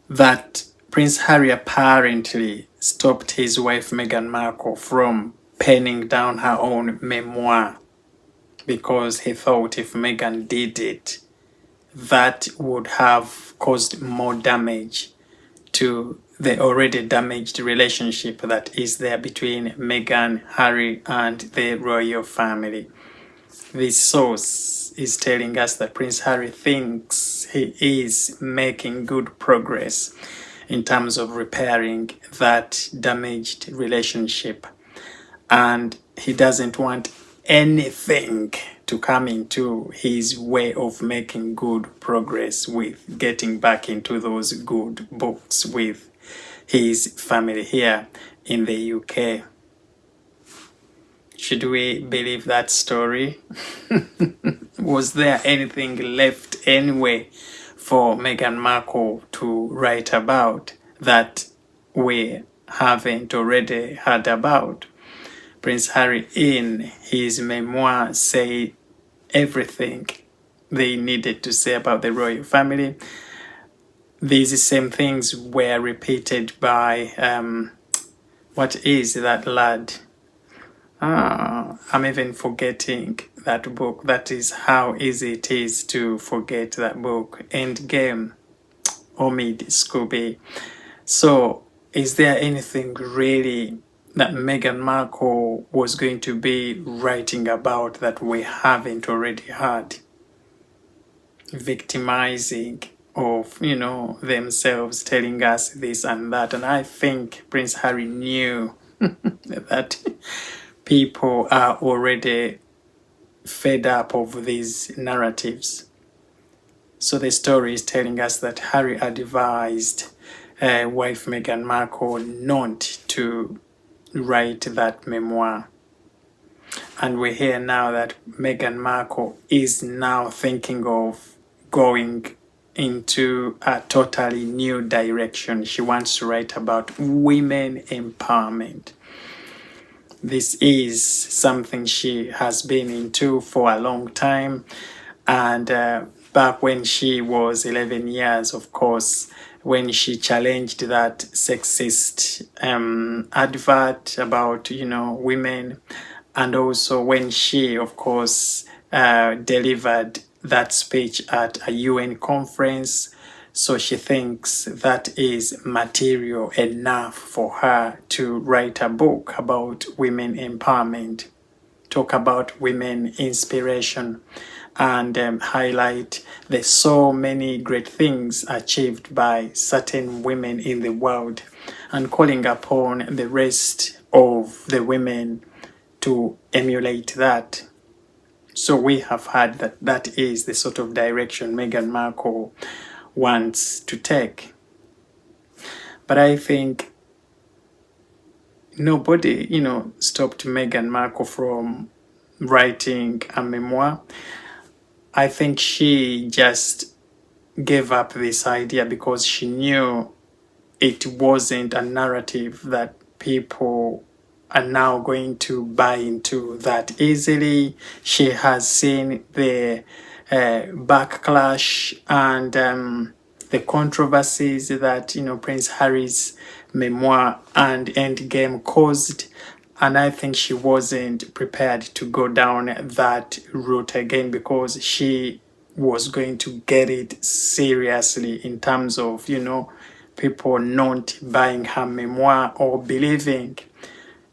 that Prince Harry apparently stopped his wife Meghan Markle from penning down her own memoir because he thought if Meghan did it, that would have caused more damage to the already damaged relationship that is there between Meghan, Harry, and the royal family. This source is telling us that Prince Harry thinks he is making good progress in terms of repairing that damaged relationship, and he doesn't want anything to come into his way of making good progress with getting back into those good books with his family here in the UK. Should we believe that story? Was there anything left anyway for Meghan Markle to write about that we haven't already heard about? Prince Harry, in his memoir, said everything they needed to say about the royal family. These same things were repeated by, what is that lad? I'm even forgetting that book. That is how easy it is to forget that book. Endgame, Omid Scooby. So, is there anything really that Meghan Markle was going to be writing about that we haven't already heard? Victimizing of, themselves, telling us this and that. And I think Prince Harry knew that people are already fed up of these narratives. So the story is telling us that Harry advised wife Meghan Markle not to write that memoir. And we hear now that Meghan Markle is now thinking of going into a totally new direction. She wants to write about women empowerment. This is something she has been into for a long time. And back when she was 11 years, of course, when she challenged that sexist advert about, women, and also when she, of course, delivered that speech at a UN conference. So she thinks that is material enough for her to write a book about women empowerment, talk about women inspiration, and highlight the so many great things achieved by certain women in the world, and calling upon the rest of the women to emulate that. So we have heard that that is the sort of direction Meghan Markle wants to take. But I think nobody, stopped Meghan Markle from writing a memoir. I think she just gave up this idea because she knew it wasn't a narrative that people are now going to buy into that easily. She has seen the backlash and the controversies that Prince Harry's memoir and Endgame caused, and I think she wasn't prepared to go down that route again because she was going to get it seriously in terms of people not buying her memoir or believing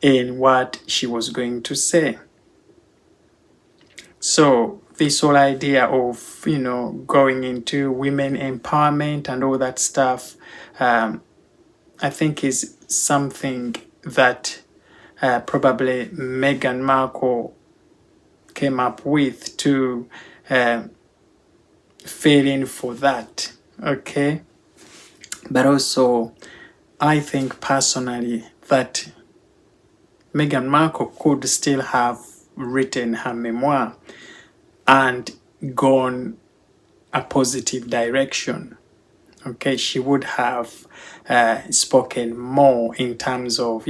in what she was going to say. So this whole idea of going into women empowerment and all that stuff, I think is something that probably Meghan Markle came up with to fill in for that. Okay, but also I think personally that Meghan Markle could still have written her memoir and gone a positive direction. Okay, she would have spoken more in terms of,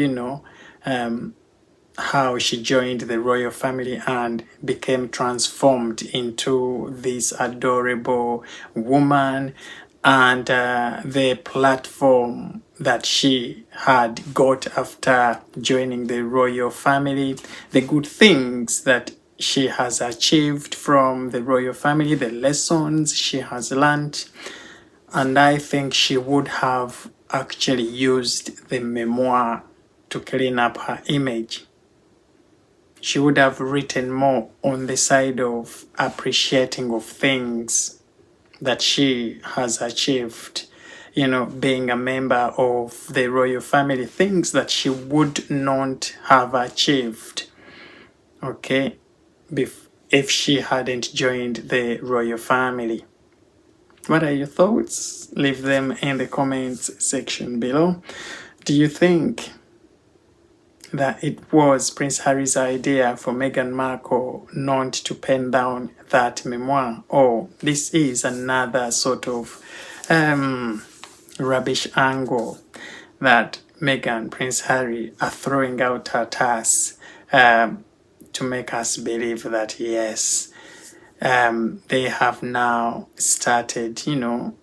how she joined the royal family and became transformed into this adorable woman, and the platform that she had got after joining the royal family, the good things that she has achieved from the royal family, the lessons she has learned. And I think she would have actually used the memoir to clean up her image. She would have written more on the side of appreciating of things that she has achieved, you know, being a member of the royal family, things that she would not have achieved, okay, if she hadn't joined the royal family. What are your thoughts? Leave them in the comments section below. Do you think that it was Prince Harry's idea for Meghan Markle not to pen down that memoir, or this is another sort of rubbish angle that Meghan, Prince Harry are throwing out at us to make us believe that yes, they have now started, you know,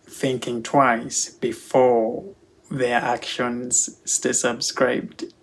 thinking twice before their actions stay subscribed.